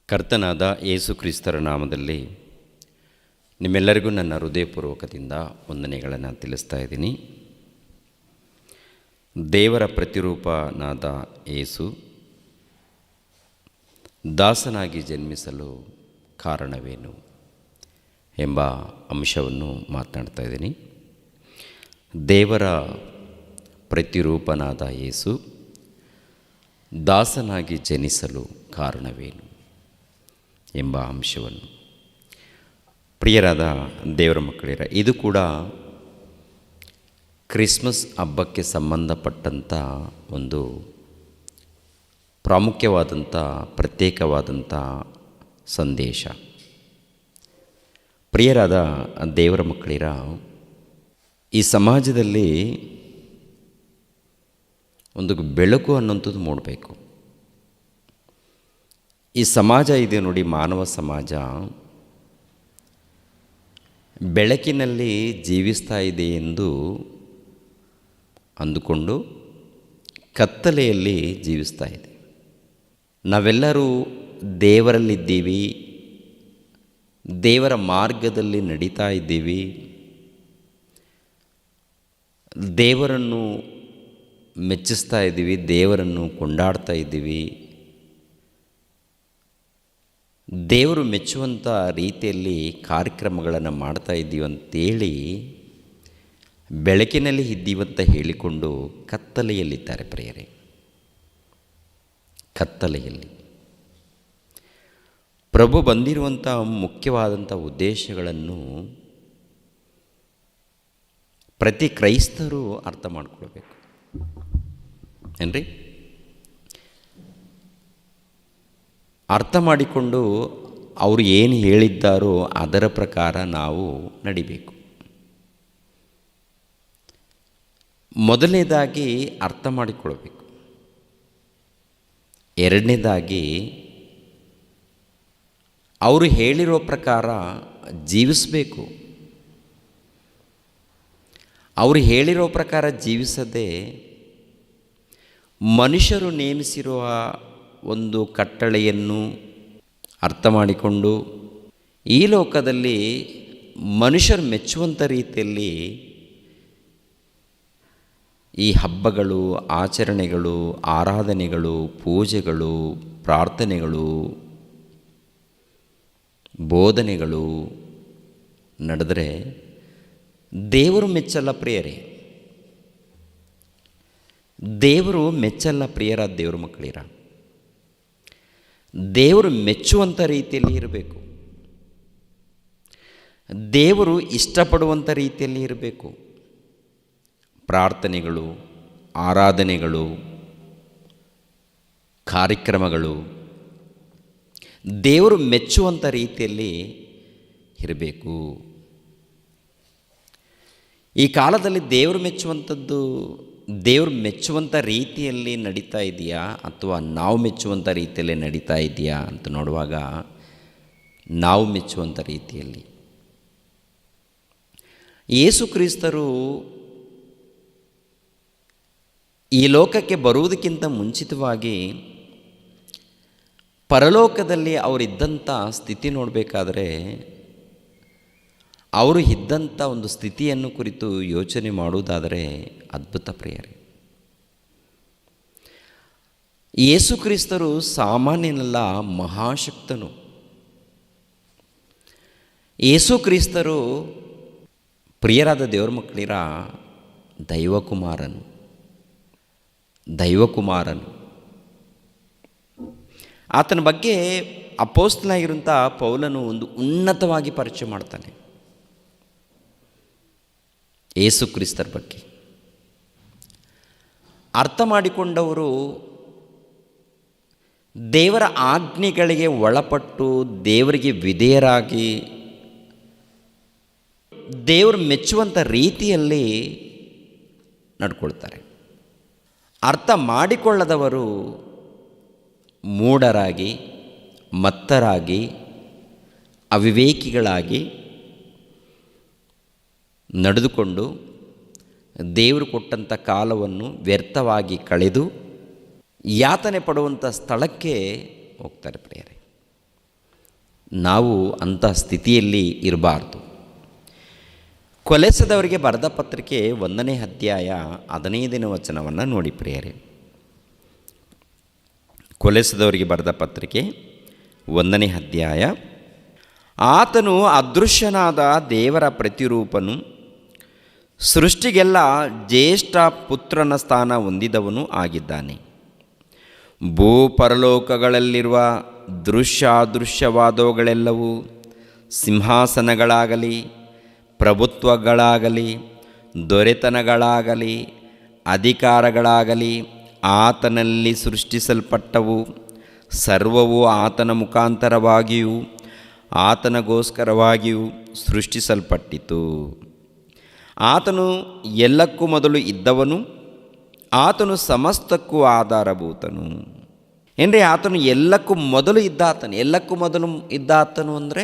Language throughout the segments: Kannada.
ಕರ್ತನಾದ ಯೇಸು ಕ್ರಿಸ್ತರ ನಾಮದಲ್ಲಿ ನಿಮ್ಮೆಲ್ಲರಿಗೂ ನನ್ನ ಹೃದಯಪೂರ್ವಕದಿಂದ ವಂದನೆಗಳನ್ನು ತಿಳಿಸ್ತಾ ಇದ್ದೀನಿ. ದೇವರ ಪ್ರತಿರೂಪನಾದ ಯೇಸು ದಾಸನಾಗಿ ಜನ್ಮಿಸಲು ಕಾರಣವೇನು ಎಂಬ ಅಂಶವನ್ನು ಮಾತನಾಡ್ತಾ ಇದ್ದೀನಿ. ದೇವರ ಪ್ರತಿರೂಪನಾದ ಯೇಸು ದಾಸನಾಗಿ ಜನಿಸಲು ಕಾರಣವೇನು ಎಂಬ ಅಂಶವನ್ನು, ಪ್ರಿಯರಾದ ದೇವರ ಮಕ್ಕಳಿರ, ಇದು ಕೂಡ ಕ್ರಿಸ್ಮಸ್ ಹಬ್ಬಕ್ಕೆ ಸಂಬಂಧಪಟ್ಟಂಥ ಒಂದು ಪ್ರಾಮುಖ್ಯವಾದಂಥ ಪ್ರತ್ಯೇಕವಾದಂಥ ಸಂದೇಶ. ಪ್ರಿಯರಾದ ದೇವರ ಮಕ್ಕಳಿರ, ಈ ಸಮಾಜದಲ್ಲಿ ಒಂದು ಬೆಳಕು ಅನ್ನೋಂಥದ್ದು ಮೂಡಬೇಕು. ಈ ಸಮಾಜ ಇದೆ ನೋಡಿ, ಮಾನವ ಸಮಾಜ ಬೆಳಕಿನಲ್ಲಿ ಜೀವಿಸ್ತಾ ಇದೆ ಎಂದು ಅಂದುಕೊಂಡು ಕತ್ತಲೆಯಲ್ಲಿ ಜೀವಿಸ್ತಾ ಇದೆ. ನಾವೆಲ್ಲರೂ ದೇವರಲ್ಲಿದ್ದೀವಿ, ದೇವರ ಮಾರ್ಗದಲ್ಲಿ ನಡೀತಾ ಇದ್ದೀವಿ, ದೇವರನ್ನು ಮೆಚ್ಚಿಸ್ತಾ ಇದ್ದೀವಿ, ದೇವರನ್ನು ಕೊಂಡಾಡ್ತಾ ಇದ್ದೀವಿ, ದೇವರು ಮೆಚ್ಚುವಂಥ ರೀತಿಯಲ್ಲಿ ಕಾರ್ಯಕ್ರಮಗಳನ್ನು ಮಾಡ್ತಾ ಇದ್ದೀವಿ ಅಂತೇಳಿ ಬೆಳಕಿನಲ್ಲಿ ಇದ್ದೀವಂತ ಹೇಳಿಕೊಂಡು ಕತ್ತಲೆಯಲ್ಲಿದ್ದಾರೆ ಪ್ರಿಯರೇ. ಕತ್ತಲೆಯಲ್ಲಿ ಪ್ರಭು ಬಂದಿರುವಂಥ ಮುಖ್ಯವಾದಂಥ ಉದ್ದೇಶಗಳನ್ನು ಪ್ರತಿ ಕ್ರೈಸ್ತರು ಅರ್ಥ ಮಾಡಿಕೊಳ್ಬೇಕು ಏನ್ರಿ. ಅರ್ಥ ಮಾಡಿಕೊಂಡು ಅವರು ಏನು ಹೇಳಿದ್ದಾರೋ ಅದರ ಪ್ರಕಾರ ನಾವು ನಡಿಬೇಕು. ಮೊದಲನೇದಾಗಿ ಅರ್ಥ ಮಾಡಿಕೊಳ್ಬೇಕು. ಎರಡನೇದಾಗಿ ಅವರು ಹೇಳಿರೋ ಪ್ರಕಾರ ಜೀವಿಸಬೇಕು. ಅವರು ಹೇಳಿರೋ ಪ್ರಕಾರ ಜೀವಿಸದೆ ಮನುಷ್ಯರು ನೇಮಿಸಿರುವ ಒಂದು ಕಟ್ಟಳೆಯನ್ನು ಅರ್ಥ ಮಾಡಿಕೊಂಡು ಈ ಲೋಕದಲ್ಲಿ ಮನುಷ್ಯರು ಮೆಚ್ಚುವಂಥ ರೀತಿಯಲ್ಲಿ ಈ ಹಬ್ಬಗಳು, ಆಚರಣೆಗಳು, ಆರಾಧನೆಗಳು, ಪೂಜೆಗಳು, ಪ್ರಾರ್ಥನೆಗಳು, ಬೋಧನೆಗಳು ನಡೆದರೆ ದೇವರು ಮೆಚ್ಚಲ್ಲ ಪ್ರಿಯರೇ. ದೇವರು ಮೆಚ್ಚಲ್ಲ ಪ್ರಿಯರಾದ ದೇವರ ಮಕ್ಕಳಿರ. ದೇವರು ಮೆಚ್ಚುವಂಥ ರೀತಿಯಲ್ಲಿ ಇರಬೇಕು. ದೇವರು ಇಷ್ಟಪಡುವಂಥ ರೀತಿಯಲ್ಲಿ ಇರಬೇಕು. ಪ್ರಾರ್ಥನೆಗಳು, ಆರಾಧನೆಗಳು, ಕಾರ್ಯಕ್ರಮಗಳು ದೇವರು ಮೆಚ್ಚುವಂಥ ರೀತಿಯಲ್ಲಿ ಇರಬೇಕು. ಈ ಕಾಲದಲ್ಲಿ ದೇವರು ಮೆಚ್ಚುವಂಥ ರೀತಿಯಲ್ಲಿ ನಡೀತಾ ಇದೆಯಾ ಅಥವಾ ನಾವು ಮೆಚ್ಚುವಂಥ ರೀತಿಯಲ್ಲಿ ನಡೀತಾ ಇದೆಯಾ ಅಂತ ನೋಡುವಾಗ ನಾವು ಮೆಚ್ಚುವಂಥ ರೀತಿಯಲ್ಲಿ. ಯೇಸು ಕ್ರಿಸ್ತರು ಈ ಲೋಕಕ್ಕೆ ಬರುವುದಕ್ಕಿಂತ ಮುಂಚಿತವಾಗಿ ಪರಲೋಕದಲ್ಲಿ ಅವರಿದ್ದಂಥ ಸ್ಥಿತಿ ನೋಡಬೇಕಾದ್ರೆ ಅವರು ಇದ್ದಂಥ ಒಂದು ಸ್ಥಿತಿಯನ್ನು ಕುರಿತು ಯೋಚನೆ ಮಾಡುವುದಾದರೆ ಅದ್ಭುತ ಪ್ರಿಯರೇ. ಯೇಸು ಕ್ರಿಸ್ತರು ಸಾಮಾನ್ಯನಲ್ಲ, ಮಹಾಶಕ್ತನು. ಯೇಸು ಕ್ರಿಸ್ತರು ಪ್ರಿಯರಾದ ದೇವರ ಮಕ್ಕಳಿರ ದೈವಕುಮಾರನು. ಆತನ ಬಗ್ಗೆ ಅಪೊಸ್ತಲನಾಗಿರುವಂಥ ಪೌಲನು ಒಂದು ಉನ್ನತವಾಗಿ ಪರಿಚಯ ಮಾಡ್ತಾನೆ. ಯೇಸು ಕ್ರಿಸ್ತರ ಬಗ್ಗೆ ಅರ್ಥ ಮಾಡಿಕೊಂಡವರು ದೇವರ ಆಜ್ಞೆಗಳಿಗೆ ಒಳಪಟ್ಟು ದೇವರಿಗೆ ವಿಧೇಯರಾಗಿ ದೇವರು ಮೆಚ್ಚುವಂಥ ರೀತಿಯಲ್ಲಿ ನಡ್ಕೊಳ್ತಾರೆ. ಅರ್ಥ ಮಾಡಿಕೊಳ್ಳದವರು ಮೂಢರಾಗಿ, ಮತ್ತರಾಗಿ, ಅವಿವೇಕಿಗಳಾಗಿ ನಡೆದುಕೊಂಡು ದೇವರು ಕೊಟ್ಟಂಥ ಕಾಲವನ್ನು ವ್ಯರ್ಥವಾಗಿ ಕಳೆದು ಯಾತನೆ ಪಡುವಂಥ ಸ್ಥಳಕ್ಕೆ ಹೋಗ್ತಾರೆ ಪ್ರಿಯರೇ. ನಾವು ಅಂಥ ಸ್ಥಿತಿಯಲ್ಲಿ ಇರಬಾರ್ದು. ಕೊಲೆಸದವರಿಗೆ ಬರೆದ ಪತ್ರಿಕೆ 1ನೇ ಅಧ್ಯಾಯ 15ನೇ ವಚನವನ್ನು ನೋಡಿ ಪ್ರಿಯರೇ. ಕೊಲೆಸದವರಿಗೆ ಬರೆದ ಪತ್ರಿಕೆ 1ನೇ ಅಧ್ಯಾಯ. ಆತನು ಅದೃಶ್ಯನಾದ ದೇವರ ಪ್ರತಿರೂಪನು, ಸೃಷ್ಟಿಗೆಲ್ಲ ಜ್ಯೇಷ್ಠ ಪುತ್ರನ ಸ್ಥಾನ ಹೊಂದಿದವನು ಆಗಿದ್ದಾನೆ. ಭೂಪರಲೋಕಗಳಲ್ಲಿರುವ ದೃಶ್ಯಾದೃಶ್ಯವಾದವುಗಳೆಲ್ಲವೂ, ಸಿಂಹಾಸನಗಳಾಗಲಿ, ಪ್ರಭುತ್ವಗಳಾಗಲಿ, ದೊರೆತನಗಳಾಗಲಿ, ಅಧಿಕಾರಗಳಾಗಲಿ ಆತನಲ್ಲಿ ಸೃಷ್ಟಿಸಲ್ಪಟ್ಟವು. ಸರ್ವವು ಆತನ ಮುಖಾಂತರವಾಗಿಯೂ ಆತನಗೋಸ್ಕರವಾಗಿಯೂ ಸೃಷ್ಟಿಸಲ್ಪಟ್ಟಿತು. ಆತನು ಎಲ್ಲಕ್ಕೂ ಮೊದಲು ಇದ್ದವನು, ಆತನು ಸಮಸ್ತಕ್ಕೂ ಆಧಾರಭೂತನು. ಏನ್ರಿ, ಆತನು ಎಲ್ಲಕ್ಕೂ ಮೊದಲು ಇದ್ದಾತನು. ಎಲ್ಲಕ್ಕೂ ಮೊದಲು ಇದ್ದಾತನು ಅಂದರೆ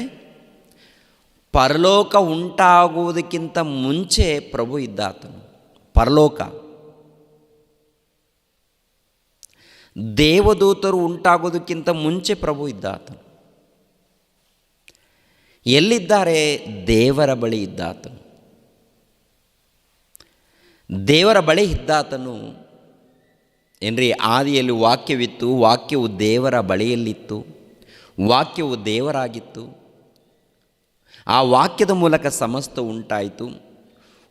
ಪರಲೋಕ ಉಂಟಾಗುವುದಕ್ಕಿಂತ ಮುಂಚೆ ಪ್ರಭು ಇದ್ದಾತನು. ಪರಲೋಕ, ದೇವದೂತರು ಉಂಟಾಗೋದಕ್ಕಿಂತ ಮುಂಚೆ ಪ್ರಭು ಇದ್ದಾತನು. ಎಲ್ಲಿದ್ದಾರೆ? ದೇವರ ಬಳಿ ಇದ್ದಾತನು. ದೇವರ ಬಳಿ ಇದ್ದಾತನು. ಏನ್ರಿ, ಆದಿಯಲ್ಲಿ ವಾಕ್ಯವಿತ್ತು, ವಾಕ್ಯವು ದೇವರ ಬಳಿಯಲ್ಲಿತ್ತು, ವಾಕ್ಯವು ದೇವರಾಗಿತ್ತು. ಆ ವಾಕ್ಯದ ಮೂಲಕ ಸಮಸ್ತ ಉಂಟಾಯಿತು.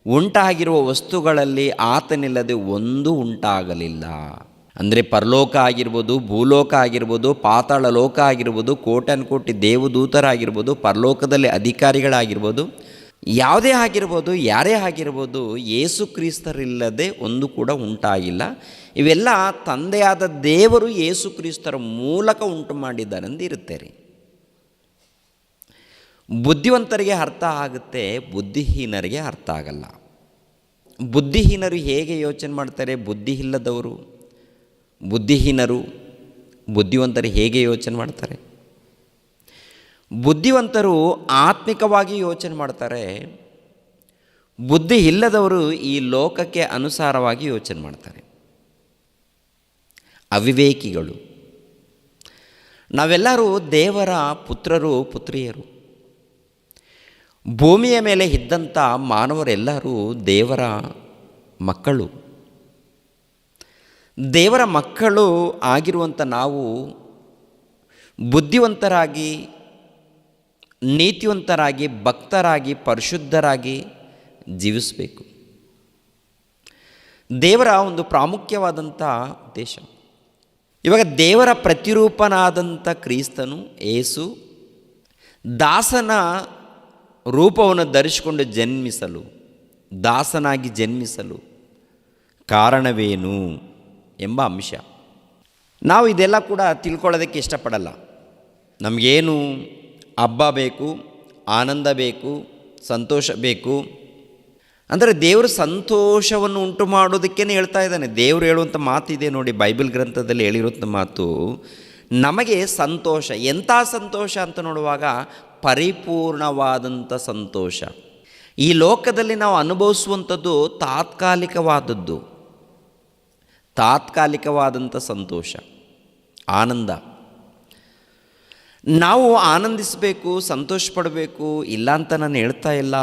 ಉಂಟಾಗಿರುವ ವಸ್ತುಗಳಲ್ಲಿ ಆತನಿಲ್ಲದೆ ಒಂದೂ ಉಂಟಾಗಲಿಲ್ಲ. ಅಂದರೆ ಪರಲೋಕ ಆಗಿರ್ಬೋದು, ಭೂಲೋಕ ಆಗಿರ್ಬೋದು, ಪಾತಾಳ ಲೋಕ ಆಗಿರ್ಬೋದು, ಕೋಟ್ಯಾನುಕೋಟಿ ದೇವದೂತರಾಗಿರ್ಬೋದು, ಪರಲೋಕದಲ್ಲಿ ಅಧಿಕಾರಿಗಳಾಗಿರ್ಬೋದು, ಯಾವುದೇ ಆಗಿರ್ಬೋದು, ಯಾರೇ ಆಗಿರ್ಬೋದು, ಯೇಸು ಕ್ರಿಸ್ತರಿಲ್ಲದೆ ಒಂದು ಕೂಡ ಉಂಟಾಗಿಲ್ಲ. ಇವೆಲ್ಲ ತಂದೆಯಾದ ದೇವರು ಯೇಸು ಕ್ರಿಸ್ತರ ಮೂಲಕ ಉಂಟು ಮಾಡಿದ್ದಾರೆಂದು ಇರುತ್ತೆ ರೀ. ಬುದ್ಧಿವಂತರಿಗೆ ಅರ್ಥ ಆಗುತ್ತೆ, ಬುದ್ಧಿಹೀನರಿಗೆ ಅರ್ಥ ಆಗಲ್ಲ. ಬುದ್ಧಿಹೀನರು ಹೇಗೆ ಯೋಚನೆ ಮಾಡ್ತಾರೆ? ಬುದ್ಧಿ ಇಲ್ಲದವರು, ಬುದ್ಧಿಹೀನರು ಬುದ್ಧಿವಂತರು ಹೇಗೆ ಯೋಚನೆ ಮಾಡ್ತಾರೆ? ಬುದ್ಧಿವಂತರು ಆತ್ಮಿಕವಾಗಿ ಯೋಚನೆ ಮಾಡ್ತಾರೆ. ಬುದ್ಧಿ ಇಲ್ಲದವರು ಈ ಲೋಕಕ್ಕೆ ಅನುಸಾರವಾಗಿ ಯೋಚನೆ ಮಾಡ್ತಾರೆ. ಅವಿವೇಕಿಗಳು. ನಾವೆಲ್ಲರೂ ದೇವರ ಪುತ್ರರು, ಪುತ್ರಿಯರು. ಭೂಮಿಯ ಮೇಲೆ ಇದ್ದಂಥ ಮಾನವರೆಲ್ಲರೂ ದೇವರ ಮಕ್ಕಳು. ದೇವರ ಮಕ್ಕಳು ಆಗಿರುವಂಥ ನಾವು ಬುದ್ಧಿವಂತರಾಗಿ, ನೀತಿವಂತರಾಗಿ, ಭಕ್ತರಾಗಿ, ಪರಿಶುದ್ಧರಾಗಿ ಜೀವಿಸಬೇಕು. ದೇವರ ಒಂದು ಪ್ರಾಮುಖ್ಯವಾದಂಥ ಉದ್ದೇಶ. ಇವಾಗ ದೇವರ ಪ್ರತಿರೂಪನಾದಂಥ ಕ್ರಿಸ್ತನು ಯೇಸು ದಾಸನ ರೂಪವನ್ನು ಧರಿಸಿಕೊಂಡು ಜನ್ಮಿಸಲು, ದಾಸನಾಗಿ ಜನ್ಮಿಸಲು ಕಾರಣವೇನು ಎಂಬ ಅಂಶ. ನಾವು ಇದೆಲ್ಲ ಕೂಡ ತಿಳ್ಕೊಳ್ಳೋದಕ್ಕೆ ಇಷ್ಟಪಡಲ್ಲ. ನಮಗೇನು ಹಬ್ಬ ಬೇಕು, ಆನಂದ ಬೇಕು, ಸಂತೋಷ ಬೇಕು. ಅಂದರೆ ದೇವರು ಸಂತೋಷವನ್ನು ಉಂಟು ಮಾಡೋದಕ್ಕೇ ಹೇಳ್ತಾ ಇದ್ದಾನೆ. ದೇವರು ಹೇಳುವಂಥ ಮಾತಿದೆ ನೋಡಿ, ಬೈಬಲ್ ಗ್ರಂಥದಲ್ಲಿ ಹೇಳಿರುವಂಥ ಮಾತು. ನಮಗೆ ಸಂತೋಷ, ಎಂಥ ಸಂತೋಷ ಅಂತ ನೋಡುವಾಗ ಪರಿಪೂರ್ಣವಾದಂಥ ಸಂತೋಷ. ಈ ಲೋಕದಲ್ಲಿ ನಾವು ಅನುಭವಿಸುವಂಥದ್ದು ತಾತ್ಕಾಲಿಕವಾದದ್ದು, ತಾತ್ಕಾಲಿಕವಾದಂಥ ಸಂತೋಷ, ಆನಂದ. ನಾವು ಆನಂದಿಸಬೇಕು, ಸಂತೋಷ ಪಡಬೇಕು, ಇಲ್ಲ ಅಂತ ನಾನು ಹೇಳ್ತಾ ಇಲ್ಲ.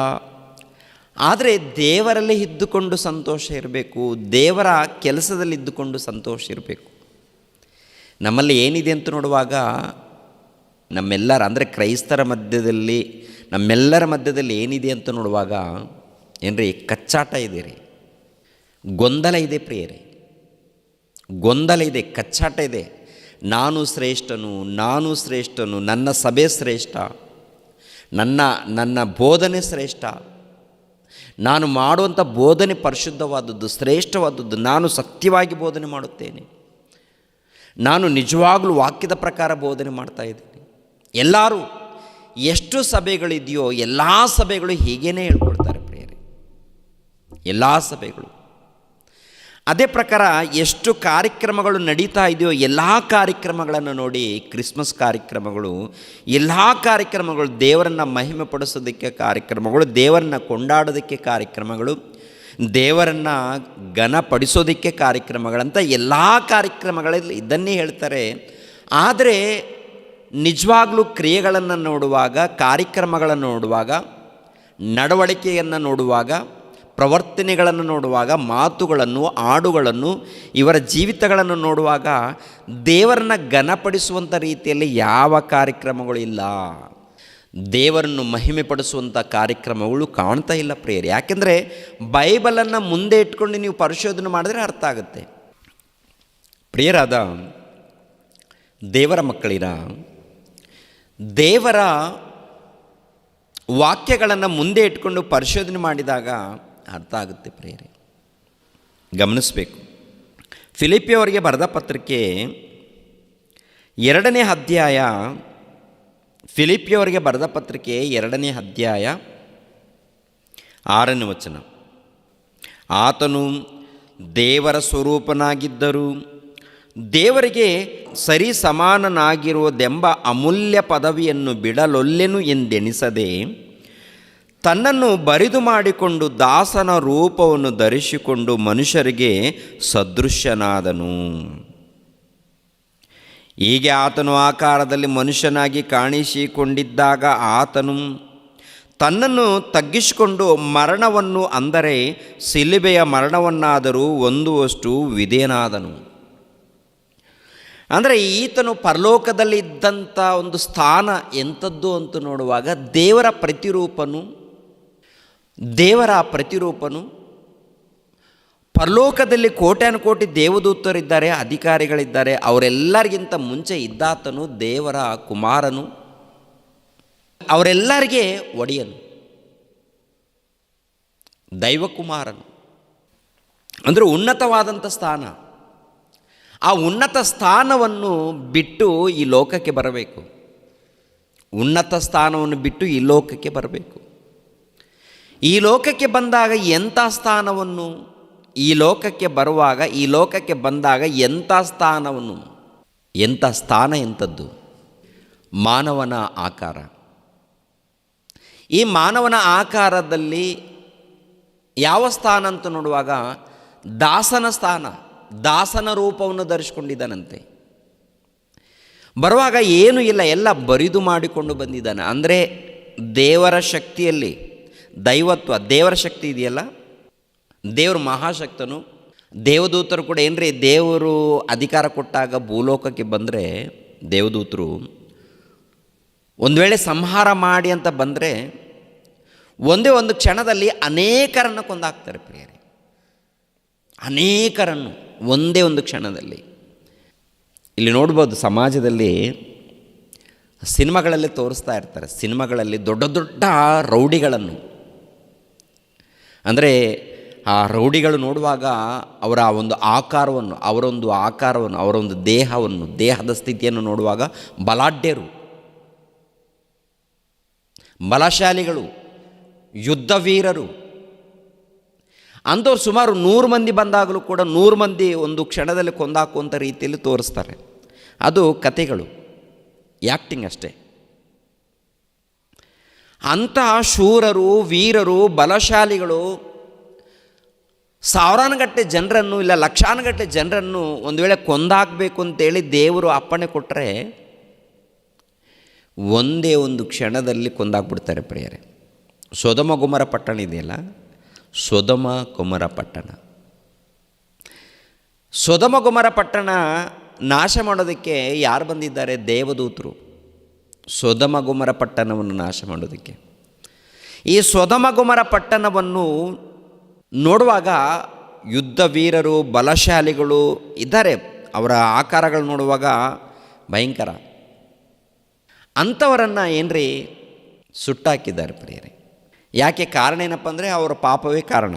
ಆದರೆ ದೇವರಲ್ಲಿ ಇದ್ದುಕೊಂಡು ಸಂತೋಷ ಇರಬೇಕು, ದೇವರ ಕೆಲಸದಲ್ಲಿ ಇದ್ದುಕೊಂಡು ಸಂತೋಷ ಇರಬೇಕು. ನಮ್ಮಲ್ಲಿ ಏನಿದೆ ಅಂತ ನೋಡುವಾಗ ನಮ್ಮೆಲ್ಲರ, ಅಂದರೆ ಕ್ರೈಸ್ತರ ಮಧ್ಯದಲ್ಲಿ, ನಮ್ಮೆಲ್ಲರ ಮಧ್ಯದಲ್ಲಿ ಏನಿದೆ ಅಂತ ನೋಡುವಾಗ ಏನ್ರಿ, ಕಚ್ಚಾಟ ಇದೆ ರೀ, ಗೊಂದಲ ಇದೆ ಪ್ರಿಯರೇ, ಗೊಂದಲ ಇದೆ, ಕಚ್ಚಾಟ ಇದೆ. ನಾನು ಶ್ರೇಷ್ಠನು, ನಾನು ಶ್ರೇಷ್ಠನು, ನನ್ನ ಸಭೆ ಶ್ರೇಷ್ಠ, ನನ್ನ ಬೋಧನೆ ಶ್ರೇಷ್ಠ, ನಾನು ಮಾಡುವಂಥ ಬೋಧನೆ ಪರಿಶುದ್ಧವಾದದ್ದು, ಶ್ರೇಷ್ಠವಾದದ್ದು, ನಾನು ಸತ್ಯವಾಗಿ ಬೋಧನೆ ಮಾಡುತ್ತೇನೆ, ನಾನು ನಿಜವಾಗಲೂ ವಾಕ್ಯದ ಪ್ರಕಾರ ಬೋಧನೆ ಮಾಡ್ತಾ ಇದ್ದೀನಿ. ಎಲ್ಲರೂ ಎಷ್ಟು ಸಭೆಗಳಿದೆಯೋ ಎಲ್ಲ ಸಭೆಗಳು ಹೀಗೇ ಹೇಳ್ಕೊಡ್ತಾರೆ ಪ್ರಿಯರೇ, ಎಲ್ಲ ಸಭೆಗಳು. ಅದೇ ಪ್ರಕಾರ ಎಷ್ಟು ಕಾರ್ಯಕ್ರಮಗಳು ನಡೀತಾ ಇದೆಯೋ ಎಲ್ಲ ಕಾರ್ಯಕ್ರಮಗಳನ್ನು ನೋಡಿ, ಕ್ರಿಸ್ಮಸ್ ಕಾರ್ಯಕ್ರಮಗಳು, ಎಲ್ಲ ಕಾರ್ಯಕ್ರಮಗಳು ದೇವರನ್ನು ಮಹಿಮೆ ಪಡಿಸೋದಕ್ಕೆ ಕಾರ್ಯಕ್ರಮಗಳು, ದೇವರನ್ನು ಕೊಂಡಾಡೋದಕ್ಕೆ ಕಾರ್ಯಕ್ರಮಗಳು, ದೇವರನ್ನು ಘನಪಡಿಸೋದಕ್ಕೆ ಕಾರ್ಯಕ್ರಮಗಳಂತ ಎಲ್ಲ ಕಾರ್ಯಕ್ರಮಗಳಲ್ಲಿ ಇದನ್ನೇ ಹೇಳ್ತಾರೆ. ಆದರೆ ನಿಜವಾಗ್ಲೂ ಕ್ರಿಯೆಗಳನ್ನು ನೋಡುವಾಗ, ಕಾರ್ಯಕ್ರಮಗಳನ್ನು ನೋಡುವಾಗ, ನಡವಳಿಕೆಯನ್ನು ನೋಡುವಾಗ, ಪ್ರವರ್ತನೆಗಳನ್ನು ನೋಡುವಾಗ, ಮಾತುಗಳನ್ನು, ಹಾಡುಗಳನ್ನು, ಇವರ ಜೀವಿತಗಳನ್ನು ನೋಡುವಾಗ ದೇವರನ್ನ ಘನಪಡಿಸುವಂಥ ರೀತಿಯಲ್ಲಿ ಯಾವ ಕಾರ್ಯಕ್ರಮಗಳು ಇಲ್ಲ. ದೇವರನ್ನು ಮಹಿಮೆ ಪಡಿಸುವಂಥ ಕಾರ್ಯಕ್ರಮಗಳು ಕಾಣ್ತಾ ಇಲ್ಲ ಪ್ರಿಯರೇ. ಯಾಕೆಂದರೆ ಬೈಬಲನ್ನು ಮುಂದೆ ಇಟ್ಕೊಂಡು ನೀವು ಪರಿಶೋಧನೆ ಮಾಡಿದ್ರೆ ಅರ್ಥ ಆಗುತ್ತೆ. ಪ್ರಿಯರಾದ ದೇವರ ಮಕ್ಕಳಿರ, ದೇವರ ವಾಕ್ಯಗಳನ್ನು ಮುಂದೆ ಇಟ್ಕೊಂಡು ಪರಿಶೋಧನೆ ಮಾಡಿದಾಗ ಅರ್ಥ ಆಗುತ್ತೆ ಪ್ರಿಯರೇ. ಗಮನಿಸಬೇಕು. ಫಿಲಿಪ್ಪಿಯವರಿಗೆ ಬರೆದ ಪತ್ರಿಕೆ 2ನೇ ಅಧ್ಯಾಯ, ಫಿಲಿಪ್ಪಿಯವರಿಗೆ ಬರೆದ ಪತ್ರಿಕೆ 2ನೇ ಅಧ್ಯಾಯ 6ನೇ ವಚನ. ಆತನು ದೇವರ ಸ್ವರೂಪನಾಗಿದ್ದರೂ ದೇವರಿಗೆ ಸರಿ ಸಮಾನನಾಗಿರುವುದೆಂಬ ಅಮೂಲ್ಯ ಪದವಿಯನ್ನು ಬಿಡಲೊಲ್ಲೆನು ಎಂದೆಣಿಸದೆ ತನ್ನನ್ನು ಬರಿದು ಮಾಡಿಕೊಂಡು ದಾಸನ ರೂಪವನ್ನು ಧರಿಸಿಕೊಂಡು ಮನುಷ್ಯರಿಗೆ ಸದೃಶ್ಯನಾದನು. ಹೀಗೆ ಆತನು ಆಕಾರದಲ್ಲಿ ಮನುಷ್ಯನಾಗಿ ಕಾಣಿಸಿಕೊಂಡಿದ್ದಾಗ ಆತನು ತನ್ನನ್ನು ತಗ್ಗಿಸಿಕೊಂಡು ಮರಣವನ್ನು, ಅಂದರೆ ಶಿಲುಬೆಯ ಮರಣವನ್ನಾದರೂ ಹೊಂದುವಷ್ಟು ವಿಧೇಯನಾದನು. ಅಂದರೆ ಈತನು ಪರಲೋಕದಲ್ಲಿ ಇದ್ದಂಥ ಒಂದು ಸ್ಥಾನ ಎಂಥದ್ದು ಅಂತ ನೋಡುವಾಗ ದೇವರ ಪ್ರತಿರೂಪನು. ಪರಲೋಕದಲ್ಲಿ ಕೋಟ್ಯಾನುಕೋಟಿ ದೇವದೂತರಿದ್ದಾರೆ, ಅಧಿಕಾರಿಗಳಿದ್ದಾರೆ. ಅವರೆಲ್ಲರಿಗಿಂತ ಮುಂಚೆ ಇದ್ದಾತನು ದೇವರ ಕುಮಾರನು, ಅವರೆಲ್ಲರಿಗೆ ಒಡೆಯನು, ದೈವಕುಮಾರನು. ಅಂದರೆ ಉನ್ನತವಾದಂಥ ಸ್ಥಾನ. ಆ ಉನ್ನತ ಸ್ಥಾನವನ್ನು ಬಿಟ್ಟು ಈ ಲೋಕಕ್ಕೆ ಬರಬೇಕು. ಉನ್ನತ ಸ್ಥಾನವನ್ನು ಬಿಟ್ಟು ಈ ಲೋಕಕ್ಕೆ ಬರಬೇಕು. ಈ ಲೋಕಕ್ಕೆ ಬಂದಾಗ ಎಂಥ ಸ್ಥಾನವನ್ನು, ಈ ಲೋಕಕ್ಕೆ ಬರುವಾಗ, ಈ ಲೋಕಕ್ಕೆ ಬಂದಾಗ ಎಂಥ ಸ್ಥಾನವನ್ನು, ಎಂಥ ಸ್ಥಾನ ಎಂಥದ್ದು? ಮಾನವನ ಆಕಾರ. ಈ ಮಾನವನ ಆಕಾರದಲ್ಲಿ ಯಾವ ಸ್ಥಾನ ಅಂತ ನೋಡುವಾಗ ದಾಸನ ಸ್ಥಾನ, ದಾಸನ ರೂಪವನ್ನು ಧರಿಸಿಕೊಂಡಿದ್ದಾನಂತೆ. ಬರುವಾಗ ಏನೂ ಇಲ್ಲ, ಎಲ್ಲ ಬರಿದು ಮಾಡಿಕೊಂಡು ಬಂದಿದ್ದಾನೆ. ಅಂದರೆ ದೇವರ ಶಕ್ತಿಯಲ್ಲಿ ದೈವತ್ವ, ದೇವರ ಶಕ್ತಿ ಇದೆಯಲ್ಲ, ದೇವರು ಮಹಾಶಕ್ತನು. ದೇವದೂತರು ಕೂಡ ಏನ್ರಿ, ದೇವರು ಅಧಿಕಾರ ಕೊಟ್ಟಾಗ ಭೂಲೋಕಕ್ಕೆ ಬಂದರೆ ದೇವದೂತರು ಒಂದು ವೇಳೆ ಸಂಹಾರ ಮಾಡಿ ಅಂತ ಬಂದರೆ ಒಂದೇ ಒಂದು ಕ್ಷಣದಲ್ಲಿ ಅನೇಕರನ್ನು ಕೊಂದಾಕ್ತಾರೆ ಪ್ರಿಯರೇ. ಅನೇಕರನ್ನು ಒಂದೇ ಒಂದು ಕ್ಷಣದಲ್ಲಿ. ಇಲ್ಲಿ ನೋಡ್ಬೋದು, ಸಮಾಜದಲ್ಲಿ ಸಿನಿಮಾಗಳಲ್ಲಿ ತೋರಿಸ್ತಾ ಇರ್ತಾರೆ. ಸಿನಿಮಾಗಳಲ್ಲಿ ದೊಡ್ಡ ದೊಡ್ಡ ರೌಡಿಗಳನ್ನು, ಅಂದರೆ ಆ ರೌಡಿಗಳು ನೋಡುವಾಗ ಅವರ ಒಂದು ಆಕಾರವನ್ನು, ಅವರೊಂದು ದೇಹವನ್ನು, ದೇಹದ ಸ್ಥಿತಿಯನ್ನು ನೋಡುವಾಗ ಬಲಾಢ್ಯರು, ಬಲಶಾಲಿಗಳು, ಯುದ್ಧವೀರರು ಅಂಥವ್ರು ಸುಮಾರು 100 ಮಂದಿ ಬಂದಾಗಲೂ ಕೂಡ 100 ಮಂದಿ ಒಂದು ಕ್ಷಣದಲ್ಲಿ ಕೊಂದಾಕುವಂಥ ರೀತಿಯಲ್ಲಿ ತೋರಿಸ್ತಾರೆ. ಅದು ಕಥೆಗಳು, ಆ್ಯಕ್ಟಿಂಗ್ ಅಷ್ಟೇ. ಅಂತಹ ಶೂರರು, ವೀರರು, ಬಲಶಾಲಿಗಳು ಸಾವಿರಾನುಗಟ್ಟಲೆ ಜನರನ್ನು, ಇಲ್ಲ ಲಕ್ಷಾನುಗಟ್ಟಲೆ ಜನರನ್ನು ಒಂದು ವೇಳೆ ಕೊಂದಾಕಬೇಕು ಅಂತೇಳಿ ದೇವರು ಅಪ್ಪಣೆ ಕೊಟ್ಟರೆ ಒಂದೇ ಒಂದು ಕ್ಷಣದಲ್ಲಿ ಕೊಂದಾಕ್ಬಿಡ್ತಾರೆ ಪ್ರಿಯರೇ. ಸೊದಮ ಗೊಮರ ಪಟ್ಟಣ ಇದೆಯಲ್ಲ, ಸೊದಮ ಗೊಮರ ಪಟ್ಟಣ, ಸೊದಮ ಗೊಮರ ಪಟ್ಟಣ ನಾಶ ಮಾಡೋದಕ್ಕೆ ಯಾರು ಬಂದಿದ್ದಾರೆ? ದೇವದೂತರು. ಸೊದಮ ಗೊಮರ ಪಟ್ಟಣವನ್ನು ನಾಶ ಮಾಡೋದಕ್ಕೆ. ಈ ಸೊದಮ ಗೊಮರ ಪಟ್ಟಣವನ್ನು ನೋಡುವಾಗ ಯುದ್ಧ ವೀರರು, ಬಲಶಾಲಿಗಳು ಇದ್ದಾರೆ. ಅವರ ಆಕಾರಗಳು ನೋಡುವಾಗ ಭಯಂಕರ. ಅಂಥವರನ್ನು ಏನ್ರಿ ಸುಟ್ಟಾಕಿದ್ದಾರೆ ಪ್ರಿಯರೇ. ಯಾಕೆ? ಕಾರಣ ಏನಪ್ಪ ಅಂದರೆ ಅವರ ಪಾಪವೇ ಕಾರಣ,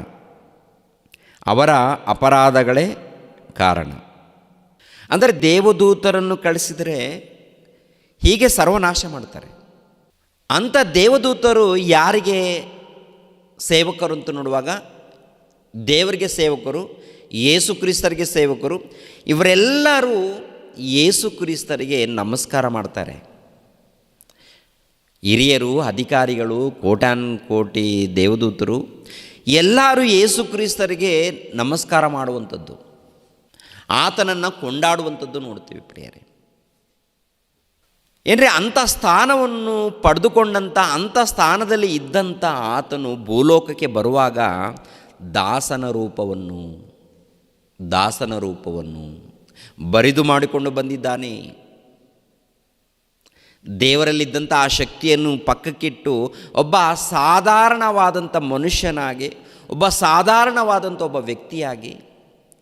ಅವರ ಅಪರಾಧಗಳೇ ಕಾರಣ. ಅಂದರೆ ದೇವದೂತರನ್ನು ಕಳಿಸಿದರೆ ಹೀಗೆ ಸರ್ವನಾಶ ಮಾಡ್ತಾರೆ. ಅಂಥ ದೇವದೂತರು ಯಾರಿಗೆ ಸೇವಕರು ಅಂತ ನೋಡುವಾಗ ದೇವರಿಗೆ ಸೇವಕರು, ಯೇಸು ಕ್ರಿಸ್ತರಿಗೆ ಸೇವಕರು. ಇವರೆಲ್ಲರೂ ಯೇಸು ಕ್ರಿಸ್ತರಿಗೆ ನಮಸ್ಕಾರ ಮಾಡ್ತಾರೆ. ಹಿರಿಯರು, ಅಧಿಕಾರಿಗಳು, ಕೋಟ್ಯಾನುಕೋಟಿ ದೇವದೂತರು ಎಲ್ಲರೂ ಯೇಸು ಕ್ರಿಸ್ತರಿಗೆ ನಮಸ್ಕಾರ ಮಾಡುವಂಥದ್ದು, ಆತನನ್ನು ಕೊಂಡಾಡುವಂಥದ್ದು ನೋಡ್ತೀವಿ ಪ್ರಿಯರೇ. ಏನ್ರಿ ಅಂಥ ಸ್ಥಾನವನ್ನು ಪಡೆದುಕೊಂಡಂಥ ಅಂಥ ಸ್ಥಾನದಲ್ಲಿ ಇದ್ದಂಥ ಆತನು ಭೂಲೋಕಕ್ಕೆ ಬರುವಾಗ ದಾಸನ ರೂಪವನ್ನು ಬರಿದು ಮಾಡಿಕೊಂಡು ಬಂದಿದ್ದಾನೆ. ದೇವರಲ್ಲಿದ್ದಂಥ ಆ ಶಕ್ತಿಯನ್ನು ಪಕ್ಕಕ್ಕಿಟ್ಟು ಒಬ್ಬ ಸಾಧಾರಣವಾದಂಥ ಮನುಷ್ಯನಾಗಿ, ಒಬ್ಬ ಸಾಧಾರಣವಾದಂಥ ಒಬ್ಬ ವ್ಯಕ್ತಿಯಾಗಿ,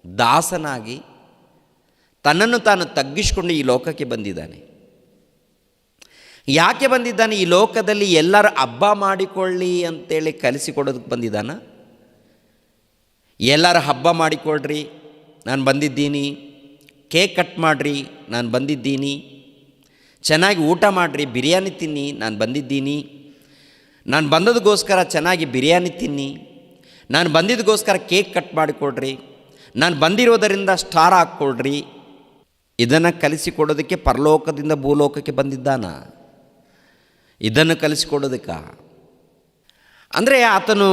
ದಾಸನಾಗಿ ತನ್ನನ್ನು ತಾನು ತಗ್ಗಿಸಿಕೊಂಡು ಈ ಲೋಕಕ್ಕೆ ಬಂದಿದ್ದಾನೆ. ಯಾಕೆ ಬಂದಿದ್ದಾನೆ? ಈ ಲೋಕದಲ್ಲಿ ಎಲ್ಲರೂ ಹಬ್ಬ ಮಾಡಿಕೊಳ್ಳಿ ಅಂತೇಳಿ ಕಲಿಸಿಕೊಡೋದಕ್ಕೆ ಬಂದಿದ್ದಾನ? ಎಲ್ಲರೂ ಹಬ್ಬ ಮಾಡಿಕೊಳ್ಳ್ರಿ, ನಾನು ಬಂದಿದ್ದೀನಿ, ಕೇಕ್ ಕಟ್ ಮಾಡಿರಿ, ನಾನು ಬಂದಿದ್ದೀನಿ, ಚೆನ್ನಾಗಿ ಊಟ ಮಾಡಿರಿ, ಬಿರಿಯಾನಿ ತಿನ್ನಿ, ನಾನು ಬಂದಿದ್ದೀನಿ, ನಾನು ಬಂದದಕ್ಕೋಸ್ಕರ ಚೆನ್ನಾಗಿ ಬಿರಿಯಾನಿ ತಿನ್ನಿ, ನಾನು ಬಂದಿದ್ದಕ್ಕೋಸ್ಕರ ಕೇಕ್ ಕಟ್ ಮಾಡಿಕೊಡ್ರಿ, ನಾನು ಬಂದಿರೋದರಿಂದ ಸ್ಟಾರ್ ಹಾಕ್ಕೊಳ್ರಿ, ಇದನ್ನು ಕಲಿಸಿಕೊಡೋದಕ್ಕೆ ಪರಲೋಕದಿಂದ ಭೂಲೋಕಕ್ಕೆ ಬಂದಿದ್ದಾನ? ಇದನ್ನು ಕಲಿಸಿಕೊಡೋದಕ್ಕೆ? ಅಂದರೆ ಆತನು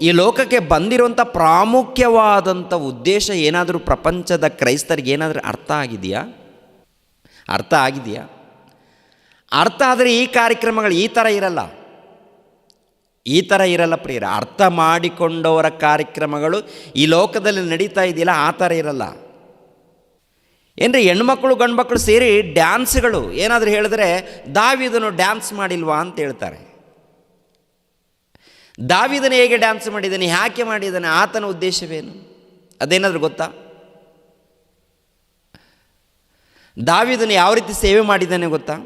ಈ ಲೋಕಕ್ಕೆ ಬಂದಿರುವಂಥ ಪ್ರಾಮುಖ್ಯವಾದಂಥ ಉದ್ದೇಶ ಏನಾದರೂ ಪ್ರಪಂಚದ ಕ್ರೈಸ್ತರಿಗೆ ಏನಾದರೂ ಅರ್ಥ ಆಗಿದೆಯಾ? ಅರ್ಥ ಆದರೆ ಈ ಕಾರ್ಯಕ್ರಮಗಳು ಈ ಥರ ಇರಲ್ಲ ಪ್ರಿಯರ. ಅರ್ಥ ಮಾಡಿಕೊಂಡವರ ಕಾರ್ಯಕ್ರಮಗಳು ಈ ಲೋಕದಲ್ಲಿ ನಡೀತಾ ಇದೆಯಲ್ಲ, ಆ ಥರ ಇರಲ್ಲ. ಏನ್ರಿ ಹೆಣ್ಮಕ್ಳು ಗಂಡು ಮಕ್ಕಳು ಸೇರಿ ಡ್ಯಾನ್ಸ್ಗಳು ಏನಾದರೂ ಹೇಳಿದ್ರೆ ದಾವೀದನು ಡ್ಯಾನ್ಸ್ ಮಾಡಿಲ್ವಾ ಅಂತ ಹೇಳ್ತಾರೆ. ದಾವೀದನು ಹೇಗೆ ಡ್ಯಾನ್ಸ್ ಮಾಡಿದ್ದಾನೆ, ಯಾಕೆ ಮಾಡಿದ್ದಾನೆ, ಆತನ ಉದ್ದೇಶವೇನು, ಅದೇನಾದರೂ ಗೊತ್ತಾ? ದಾವೀದನು ಯಾವ ರೀತಿ ಸೇವೆ ಮಾಡಿದ್ದಾನೆ ಗೊತ್ತಾ?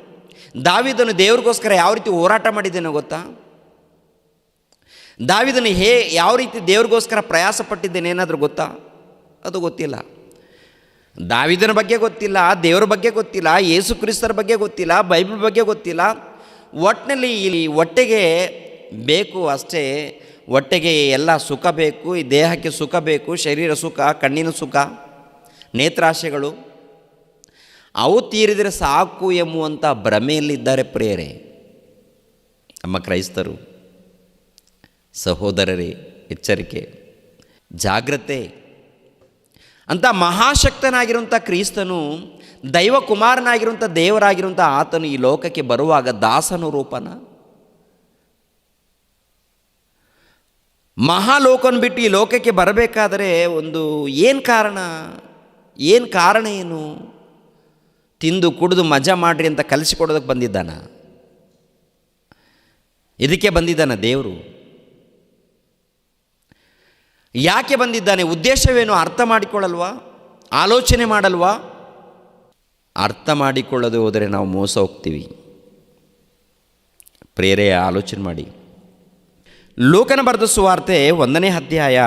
ದಾವೀದನು ದೇವ್ರಿಗೋಸ್ಕರ ಯಾವ ರೀತಿ ಹೋರಾಟ ಮಾಡಿದ್ದಾನೆ ಗೊತ್ತಾ? ದಾವೀದನು ಯಾವ ರೀತಿ ದೇವ್ರಿಗೋಸ್ಕರ ಪ್ರಯಾಸ ಪಟ್ಟಿದ್ದೇನೆ ಏನಾದರೂ ಗೊತ್ತಾ? ಅದು ಗೊತ್ತಿಲ್ಲ. ದಾವೀದನ ಬಗ್ಗೆ ಗೊತ್ತಿಲ್ಲ, ದೇವರ ಬಗ್ಗೆ ಗೊತ್ತಿಲ್ಲ, ಯೇಸು ಕ್ರಿಸ್ತರ ಬಗ್ಗೆ ಗೊತ್ತಿಲ್ಲ, ಬೈಬಲ್ ಬಗ್ಗೆ ಗೊತ್ತಿಲ್ಲ. ಒಟ್ಟಿನಲ್ಲಿ ಇಲ್ಲಿ ಹೊಟ್ಟೆಗೆ ಬೇಕು ಅಷ್ಟೇ, ಹೊಟ್ಟೆಗೆ ಎಲ್ಲ ಸುಖ ಬೇಕು, ಈ ದೇಹಕ್ಕೆ ಸುಖ ಬೇಕು, ಶರೀರ ಸುಖ, ಕಣ್ಣಿನ ಸುಖ, ನೇತ್ರಾಶೆಗಳು ಅವು ತೀರಿದರೆ ಸಾಕು ಎಂಬುವಂಥ ಭ್ರಮೆಯಲ್ಲಿದ್ದಾರೆ ಪ್ರಿಯರೇ ನಮ್ಮ ಕ್ರೈಸ್ತರು. ಸಹೋದರರೇ, ಎಚ್ಚರಿಕೆ, ಜಾಗ್ರತೆ. ಅಂಥ ಮಹಾಶಕ್ತನಾಗಿರುವಂಥ ಕ್ರಿಸ್ತನು, ದೈವ ಕುಮಾರನಾಗಿರುವಂಥ ದೇವರಾಗಿರುವಂಥ ಆತನು ಈ ಲೋಕಕ್ಕೆ ಬರುವಾಗ ದಾಸನ ರೂಪನ, ಮಹಾಲೋಕವನ್ನು ಬಿಟ್ಟು ಈ ಲೋಕಕ್ಕೆ ಬರಬೇಕಾದರೆ ಒಂದು ಏನು ಕಾರಣ ಏನು? ತಿಂದು ಕುಡಿದು ಮಜಾ ಮಾಡ್ರಿ ಅಂತ ಕಲಿಸಿಕೊಡೋದಕ್ಕೆ ಬಂದಿದ್ದಾನ? ಇದಕ್ಕೆ ಬಂದಿದ್ದಾನ ದೇವರು? ಯಾಕೆ ಬಂದಿದ್ದಾನೆ? ಉದ್ದೇಶವೇನು? ಅರ್ಥ ಮಾಡಿಕೊಳ್ಳಲ್ವಾ? ಆಲೋಚನೆ ಮಾಡಲ್ವಾ? ಅರ್ಥ ಮಾಡಿಕೊಳ್ಳದೆ ಹೋದರೆ ನಾವು ಮೋಸ ಹೋಗ್ತೀವಿ. ಪ್ರೇರೆ ಆಲೋಚನೆ ಮಾಡಿ. ಲೂಕನ ಬರೆದ ಸುವಾರ್ತೆ 1ನೇ ಅಧ್ಯಾಯ.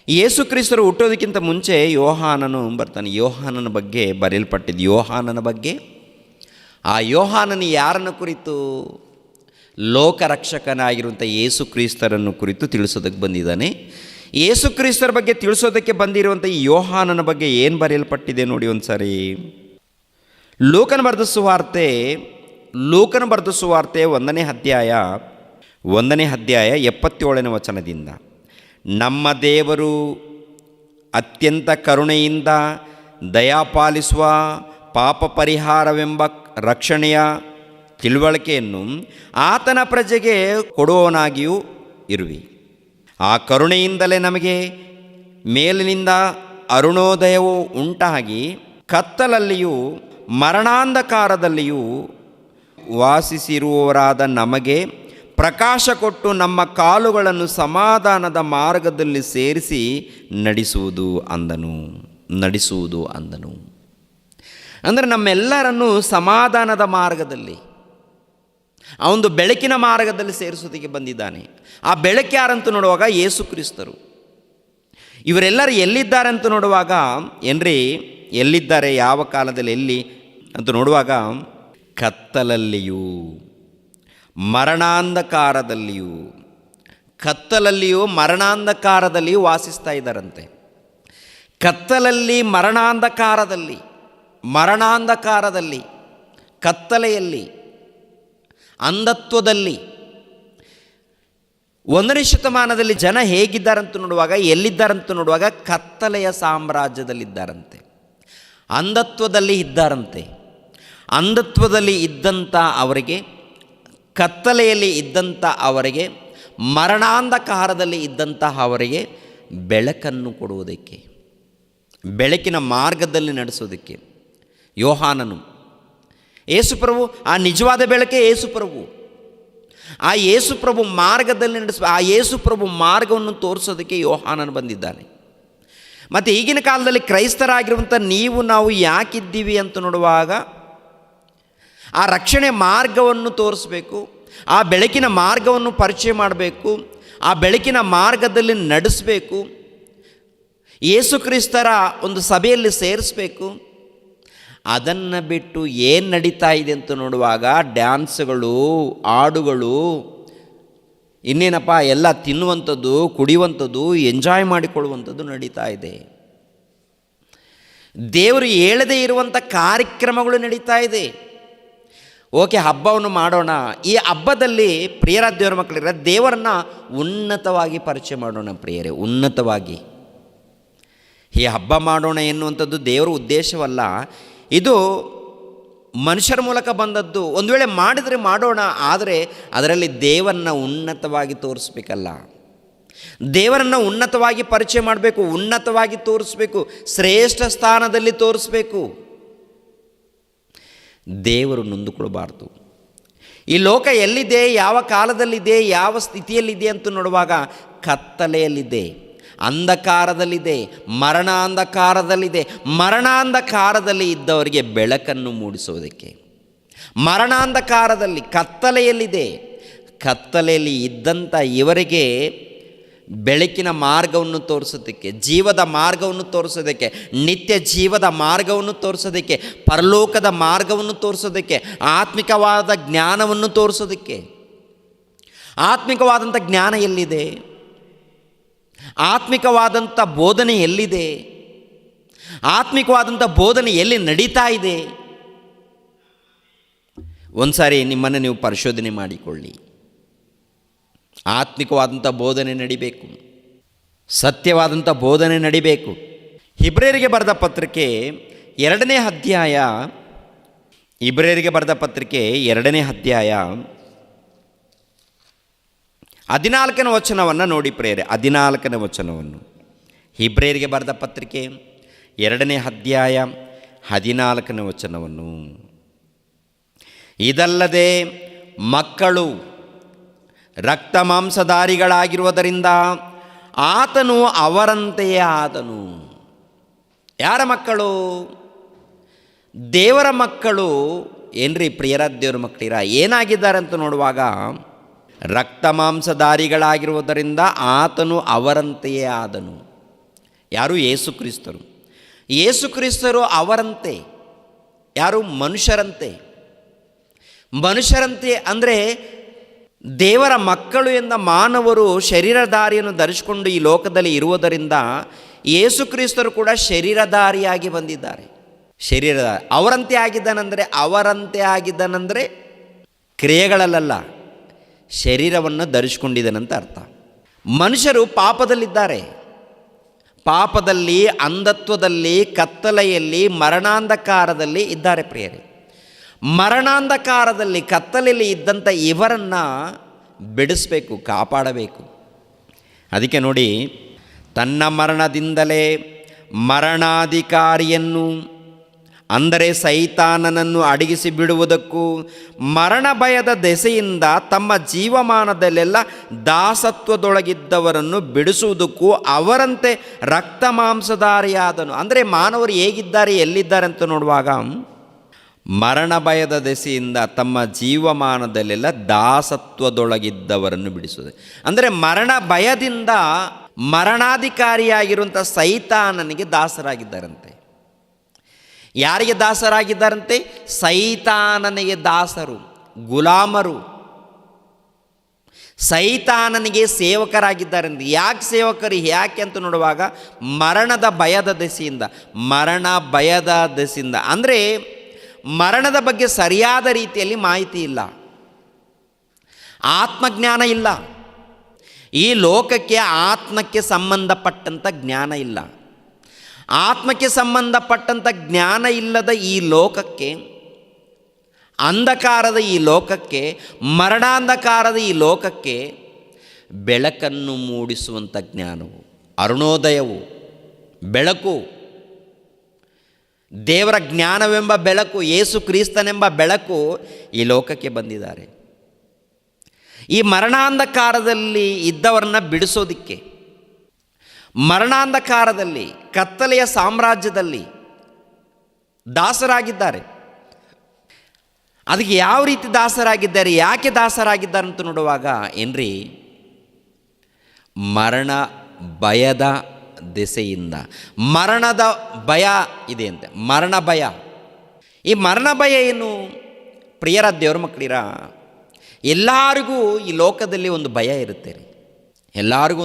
ಯೇಸು ಕ್ರಿಸ್ತರು ಹುಟ್ಟೋದಕ್ಕಿಂತ ಮುಂಚೆ ಯೋಹಾನನು ಬರ್ತಾನೆ. ಯೋಹಾನನ ಬಗ್ಗೆ ಬರೆಯಲ್ಪಟ್ಟಿದ್ದು. ಯೋಹಾನನ ಬಗ್ಗೆ, ಆ ಯೋಹಾನನು ಯಾರನ್ನು ಕುರಿತು? ಲೋಕರಕ್ಷಕನಾಗಿರುವಂಥ ಯೇಸು ಕ್ರಿಸ್ತರನ್ನು ಕುರಿತು ತಿಳಿಸೋದಕ್ಕೆ ಬಂದಿದ್ದಾನೆ. ಯೇಸು ಕ್ರಿಸ್ತರ ಬಗ್ಗೆ ತಿಳಿಸೋದಕ್ಕೆ ಬಂದಿರುವಂಥ ಈ ಯೋಹಾನನ ಬಗ್ಗೆ ಏನು ಬರೆಯಲ್ಪಟ್ಟಿದೆ ನೋಡಿ ಒಂದು ಸಾರಿ. ಲೂಕನ ಬರೆದ ಸುವಾರ್ತೆ 1ನೇ ಅಧ್ಯಾಯ 77ನೇ ವಚನದಿಂದ, ನಮ್ಮ ದೇವರು ಅತ್ಯಂತ ಕರುಣೆಯಿಂದ ದಯಾಪಾಲಿಸುವ ಪಾಪ ಪರಿಹಾರವೆಂಬ ರಕ್ಷಣೆಯ ತಿಳುವಳಿಕೆಯನ್ನು ಆತನ ಪ್ರಜೆಗೆ ಕೊಡುವವನಾಗಿಯೂ ಇರುವಿ. ಆ ಕರುಣೆಯಿಂದಲೇ ನಮಗೆ ಮೇಲಿನಿಂದ ಅರುಣೋದಯವು ಉಂಟಾಗಿ ಕತ್ತಲಲ್ಲಿಯೂ ಮರಣಾಂಧಕಾರದಲ್ಲಿಯೂ ವಾಸಿಸಿರುವವರಾದ ನಮಗೆ ಪ್ರಕಾಶ ಕೊಟ್ಟು ನಮ್ಮ ಕಾಲುಗಳನ್ನು ಸಮಾಧಾನದ ಮಾರ್ಗದಲ್ಲಿ ಸೇರಿಸಿ ನಡೆಸುವುದು ಅಂದನು. ಅಂದರೆ ನಮ್ಮೆಲ್ಲರನ್ನು ಸಮಾಧಾನದ ಮಾರ್ಗದಲ್ಲಿ, ಆ ಒಂದು ಬೆಳಕಿನ ಮಾರ್ಗದಲ್ಲಿ ಸೇರಿಸೋದಕ್ಕೆ ಬಂದಿದ್ದಾನೆ. ಆ ಬೆಳಕು ಯಾರಂತ ನೋಡುವಾಗ ಯೇಸು ಕ್ರಿಸ್ತರು. ಇವರೆಲ್ಲರೂ ಎಲ್ಲಿದ್ದಾರೆ ಅಂತ ನೋಡುವಾಗ ಎಲ್ಲಿದ್ದಾರೆ, ಯಾವ ಕಾಲದಲ್ಲಿ, ಎಲ್ಲಿ ಅಂತ ನೋಡುವಾಗ ಕತ್ತಲಲ್ಲಿಯೂ ಮರಣಾಂಧಕಾರದಲ್ಲಿಯೂ ವಾಸಿಸ್ತಾ ಇದ್ದಾರಂತೆ. ಕತ್ತಲಲ್ಲಿ, ಮರಣಾಂಧಕಾರದಲ್ಲಿ, ಕತ್ತಲೆಯಲ್ಲಿ, ಅಂಧತ್ವದಲ್ಲಿ. 1ನೇ ಶತಮಾನದಲ್ಲಿ ಜನ ಹೇಗಿದ್ದಾರಂತ ನೋಡುವಾಗ, ಎಲ್ಲಿದ್ದಾರಂತ ನೋಡುವಾಗ ಕತ್ತಲೆಯ ಸಾಮ್ರಾಜ್ಯದಲ್ಲಿದ್ದಾರಂತೆ, ಅಂಧತ್ವದಲ್ಲಿ ಇದ್ದಾರಂತೆ. ಅಂಧತ್ವದಲ್ಲಿ ಇದ್ದಂಥ ಅವರಿಗೆ, ಕತ್ತಲೆಯಲ್ಲಿ ಇದ್ದಂಥ ಅವರಿಗೆ, ಮರಣಾಂಧಕಾರದಲ್ಲಿ ಇದ್ದಂತಹ ಅವರಿಗೆ ಬೆಳಕನ್ನು ಕೊಡುವುದಕ್ಕೆ, ಬೆಳಕಿನ ಮಾರ್ಗದಲ್ಲಿ ನಡೆಸೋದಕ್ಕೆ ಯೋಹಾನನು, ಯೇಸುಪ್ರಭು ಆ ನಿಜವಾದ ಬೆಳಕೆ ಯೇಸುಪ್ರಭು, ಆ ಯೇಸುಪ್ರಭು ಮಾರ್ಗದಲ್ಲಿ ಆ ಯೇಸುಪ್ರಭು ಮಾರ್ಗವನ್ನು ತೋರಿಸೋದಕ್ಕೆ ಯೋಹಾನನು ಬಂದಿದ್ದಾನೆ. ಮತ್ತು ಈಗಿನ ಕಾಲದಲ್ಲಿ ಕ್ರೈಸ್ತರಾಗಿರುವಂಥ ನೀವು ನಾವು ಯಾಕಿದ್ದೀವಿ ಅಂತ ನೋಡುವಾಗ ಆ ರಕ್ಷಣೆ ಮಾರ್ಗವನ್ನು ತೋರಿಸ್ಬೇಕು, ಆ ಬೆಳಕಿನ ಮಾರ್ಗವನ್ನು ಪರಿಚಯ ಮಾಡಬೇಕು, ಆ ಬೆಳಕಿನ ಮಾರ್ಗದಲ್ಲಿ ನಡೆಸಬೇಕು, ಯೇಸು ಕ್ರಿಸ್ತರ ಒಂದು ಸಭೆಯಲ್ಲಿ ಸೇರಿಸಬೇಕು. ಅದನ್ನು ಬಿಟ್ಟು ಏನು ನಡೀತಾ ಇದೆ ಅಂತ ನೋಡುವಾಗ ಡ್ಯಾನ್ಸ್ಗಳು, ಹಾಡುಗಳು, ಇನ್ನೇನಪ್ಪ ಎಲ್ಲ ತಿನ್ನುವಂಥದ್ದು, ಕುಡಿಯುವಂಥದ್ದು, ಎಂಜಾಯ್ ಮಾಡಿಕೊಳ್ಳುವಂಥದ್ದು ನಡೀತಾ ಇದೆ. ದೇವರು ಹೇಳದೇ ಇರುವಂಥ ಕಾರ್ಯಕ್ರಮಗಳು ನಡೀತಾ ಇದೆ. ಓಕೆ, ಹಬ್ಬವನ್ನು ಮಾಡೋಣ. ಈ ಹಬ್ಬದಲ್ಲಿ ಪ್ರಿಯರ ದೇವರ ಮಕ್ಕಳಿರ ದೇವರನ್ನು ಉನ್ನತವಾಗಿ ಪರಿಚಯ ಮಾಡೋಣ ಪ್ರಿಯರೇ, ಉನ್ನತವಾಗಿ. ಈ ಹಬ್ಬ ಮಾಡೋಣ ಎನ್ನುವಂಥದ್ದು ದೇವರ ಉದ್ದೇಶವಲ್ಲ, ಇದು ಮನುಷ್ಯರ ಮೂಲಕ ಬಂದದ್ದು. ಒಂದು ವೇಳೆ ಮಾಡಿದರೆ ಮಾಡೋಣ, ಆದರೆ ಅದರಲ್ಲಿ ದೇವರನ್ನು ಉನ್ನತವಾಗಿ ತೋರಿಸ್ಬೇಕಲ್ಲ, ದೇವರನ್ನು ಉನ್ನತವಾಗಿ ಪರಿಚಯ ಮಾಡಬೇಕು, ಉನ್ನತವಾಗಿ ತೋರಿಸ್ಬೇಕು, ಶ್ರೇಷ್ಠ ಸ್ಥಾನದಲ್ಲಿ ತೋರಿಸ್ಬೇಕು. ದೇವರು ನೊಂದುಕೊಳ್ಬಾರ್ದು. ಈ ಲೋಕ ಎಲ್ಲಿದೆ, ಯಾವ ಕಾಲದಲ್ಲಿದೆ, ಯಾವ ಸ್ಥಿತಿಯಲ್ಲಿದೆ ಅಂತ ನೋಡುವಾಗ ಕತ್ತಲೆಯಲ್ಲಿದೆ, ಅಂಧಕಾರದಲ್ಲಿದೆ, ಮರಣಾಂಧಕಾರದಲ್ಲಿದೆ. ಮರಣಾಂಧಕಾರದಲ್ಲಿ ಇದ್ದವರಿಗೆ ಬೆಳಕನ್ನು ಮೂಡಿಸೋದಕ್ಕೆ, ಮರಣಾಂಧಕಾರದಲ್ಲಿ ಕತ್ತಲೆಯಲ್ಲಿದೆ, ಕತ್ತಲೆಯಲ್ಲಿ ಇದ್ದಂಥ ಇವರಿಗೆ ಬೆಳಕಿನ ಮಾರ್ಗವನ್ನು ತೋರಿಸೋದಕ್ಕೆ, ಜೀವದ ಮಾರ್ಗವನ್ನು ತೋರಿಸೋದಕ್ಕೆ, ನಿತ್ಯ ಜೀವದ ಮಾರ್ಗವನ್ನು ತೋರಿಸೋದಕ್ಕೆ, ಪರಲೋಕದ ಮಾರ್ಗವನ್ನು ತೋರಿಸೋದಕ್ಕೆ, ಆತ್ಮಿಕವಾದ ಜ್ಞಾನವನ್ನು ತೋರಿಸೋದಕ್ಕೆ. ಆತ್ಮಿಕವಾದಂಥ ಜ್ಞಾನ ಎಲ್ಲಿದೆ? ಆತ್ಮಿಕವಾದಂಥ ಬೋಧನೆ ಎಲ್ಲಿದೆ? ಆತ್ಮಿಕವಾದಂಥ ಬೋಧನೆ ಎಲ್ಲಿ ನಡೀತಾ ಇದೆ? ಒಂದು ಸಾರಿ ನಿಮ್ಮನ್ನು ನೀವು ಪರಿಶೋಧನೆ ಮಾಡಿಕೊಳ್ಳಿ. ಆತ್ಮಿಕವಾದಂಥ ಬೋಧನೆ ನಡಿಬೇಕು, ಸತ್ಯವಾದಂಥ ಬೋಧನೆ ನಡಿಬೇಕು. ಇಬ್ರಿಯರಿಗೆ ಬರೆದ ಪತ್ರಿಕೆ 2ನೇ ಅಧ್ಯಾಯ, ಇಬ್ರಿಯರಿಗೆ ಬರೆದ ಪತ್ರಿಕೆ 2ನೇ ಅಧ್ಯಾಯ 14ನೇ ವಚನವನ್ನು ನೋಡಿ ಪ್ರಿಯರೇ, 14ನೇ ವಚನವನ್ನು. ಇಬ್ರಿಯರಿಗೆ ಬರೆದ ಪತ್ರಿಕೆ 2ನೇ ಅಧ್ಯಾಯ 14ನೇ ವಚನವನ್ನು. ಇದಲ್ಲದೆ ಮಕ್ಕಳು ರಕ್ತ ಮಾಂಸಧಾರಿಗಳಾಗಿರುವುದರಿಂದ ಆತನು ಅವರಂತೆಯೇ ಆದನು. ಯಾರ ಮಕ್ಕಳು? ದೇವರ ಮಕ್ಕಳು. ಏನ್ರಿ ಪ್ರಿಯರ ದೇವರ ಮಕ್ಕಳಿರ ಏನಾಗಿದ್ದಾರೆ ಅಂತ ನೋಡುವಾಗ, ರಕ್ತ ಮಾಂಸಧಾರಿಗಳಾಗಿರುವುದರಿಂದ ಆತನು ಅವರಂತೆಯೇ ಆದನು. ಯಾರು? ಯೇಸು ಕ್ರಿಸ್ತರು. ಯೇಸು ಕ್ರಿಸ್ತರು ಅವರಂತೆ. ಯಾರು? ಮನುಷ್ಯರಂತೆ. ಮನುಷ್ಯರಂತೆ ಅಂದರೆ ದೇವರ ಮಕ್ಕಳು ಎಂದ ಮಾನವರು ಶರೀರಧಾರಿಯನ್ನು ಧರಿಸಿಕೊಂಡು ಈ ಲೋಕದಲ್ಲಿ ಇರುವುದರಿಂದ ಯೇಸು ಕ್ರಿಸ್ತರು ಕೂಡ ಶರೀರಧಾರಿಯಾಗಿ ಬಂದಿದ್ದಾರೆ. ಶರೀರಧಾರಿ ಅವರಂತೆ ಆಗಿದ್ದಾನಂದರೆ, ಅವರಂತೆ ಆಗಿದ್ದಾನಂದರೆ ಕ್ರಿಯೆಗಳಲ್ಲ, ಶರೀರವನ್ನು ಧರಿಸಿಕೊಂಡಿದ್ದಾನಂತ ಅರ್ಥ. ಮನುಷ್ಯರು ಪಾಪದಲ್ಲಿದ್ದಾರೆ. ಪಾಪದಲ್ಲಿ, ಅಂಧತ್ವದಲ್ಲಿ, ಕತ್ತಲೆಯಲ್ಲಿ, ಮರಣಾಂಧಕಾರದಲ್ಲಿ ಇದ್ದಾರೆ ಪ್ರಿಯರೇ. ಮರಣಾಂಧಕಾರದಲ್ಲಿ, ಕತ್ತಲೆಯಲ್ಲಿ ಇದ್ದಂಥ ಇವರನ್ನು ಬಿಡಿಸಬೇಕು, ಕಾಪಾಡಬೇಕು. ಅದಕ್ಕೆ ನೋಡಿ, ತನ್ನ ಮರಣದಿಂದಲೇ ಮರಣಾಧಿಕಾರಿಯನ್ನು ಅಂದರೆ ಸೈತಾನನನ್ನು ಅಡಗಿಸಿ ಬಿಡುವುದಕ್ಕೂ, ಮರಣ ಭಯದ ದೆಸೆಯಿಂದ ತಮ್ಮ ಜೀವಮಾನದಲ್ಲೆಲ್ಲ ದಾಸತ್ವದೊಳಗಿದ್ದವರನ್ನು ಬಿಡಿಸುವುದಕ್ಕೂ ಅವರಂತೆ ರಕ್ತ ಮಾಂಸಧಾರಿಯಾದನು. ಅಂದರೆ ಮಾನವರು ಹೇಗಿದ್ದಾರೆ, ಎಲ್ಲಿದ್ದಾರೆ ಅಂತ ನೋಡುವಾಗ, ಮರಣ ಭಯದ ದೆಸೆಯಿಂದ ತಮ್ಮ ಜೀವಮಾನದಲ್ಲೆಲ್ಲ ದಾಸತ್ವದೊಳಗಿದ್ದವರನ್ನು ಬಿಡಿಸುವುದು. ಅಂದರೆ ಮರಣ ಭಯದಿಂದ ಮರಣಾಧಿಕಾರಿಯಾಗಿರುವಂಥ ಸೈತಾನನಿಗೆ ದಾಸರಾಗಿದ್ದಾರಂತೆ. ಯಾರಿಗೆ ದಾಸರಾಗಿದ್ದಾರಂತೆ? ಸೈತಾನನಿಗೆ ದಾಸರು, ಗುಲಾಮರು, ಸೈತಾನನಿಗೆ ಸೇವಕರಾಗಿದ್ದಾರಂತೆ. ಯಾಕೆ ಸೇವಕರು? ಯಾಕೆ ಅಂತ ನೋಡುವಾಗ, ಮರಣದ ಭಯದ ದೆಸೆಯಿಂದ. ಮರಣ ಭಯದ ದೆಸೆಯಿಂದ ಅಂದರೆ ಮರಣದ ಬಗ್ಗೆ ಸರಿಯಾದ ರೀತಿಯಲ್ಲಿ ಮಾಹಿತಿ ಇಲ್ಲ, ಆತ್ಮಜ್ಞಾನ ಇಲ್ಲ. ಈ ಲೋಕಕ್ಕೆ ಆತ್ಮಕ್ಕೆ ಸಂಬಂಧಪಟ್ಟಂಥ ಜ್ಞಾನ ಇಲ್ಲ. ಆತ್ಮಕ್ಕೆ ಸಂಬಂಧಪಟ್ಟಂಥ ಜ್ಞಾನ ಇಲ್ಲದ ಈ ಲೋಕಕ್ಕೆ ಅಂಧಕಾರದ ಈ ಲೋಕಕ್ಕೆ, ಮರಣಾಂಧಕಾರದ ಈ ಲೋಕಕ್ಕೆ ಬೆಳಕನ್ನು ಮೂಡಿಸುವಂಥ ಜ್ಞಾನವು, ಅರುಣೋದಯವು, ಬೆಳಕು, ದೇವರ ಜ್ಞಾನವೆಂಬ ಬೆಳಕು, ಯೇಸು ಕ್ರಿಸ್ತನೆಂಬ ಬೆಳಕು ಈ ಲೋಕಕ್ಕೆ ಬಂದಿದ್ದಾರೆ. ಈ ಮರಣಾಂಧಕಾರದಲ್ಲಿ ಇದ್ದವರನ್ನ ಬಿಡಿಸೋದಿಕ್ಕೆ, ಮರಣಾಂಧಕಾರದಲ್ಲಿ ಕತ್ತಲೆಯ ಸಾಮ್ರಾಜ್ಯದಲ್ಲಿ ದಾಸರಾಗಿದ್ದಾರೆ. ಅದಕ್ಕೆ ಯಾವ ರೀತಿ ದಾಸರಾಗಿದ್ದಾರೆ, ಯಾಕೆ ದಾಸರಾಗಿದ್ದಾರೆ ಅಂತ ನೋಡುವಾಗ ಏನ್ರಿ, ಮರಣ ಭಯದ ದೆಸೆಯಿಂದ. ಮರಣದ ಭಯ ಇದೆ ಅಂತೆ, ಮರಣ ಭಯ. ಈ ಮರಣ ಭಯ ಏನು? ಪ್ರಿಯರ ದೇವರ ಮಕ್ಕಳಿರ, ಎಲ್ಲರಿಗೂ ಈ ಲೋಕದಲ್ಲಿ ಒಂದು ಭಯ ಇರುತ್ತೆ ರೀ. ಎಲ್ಲರಿಗೂ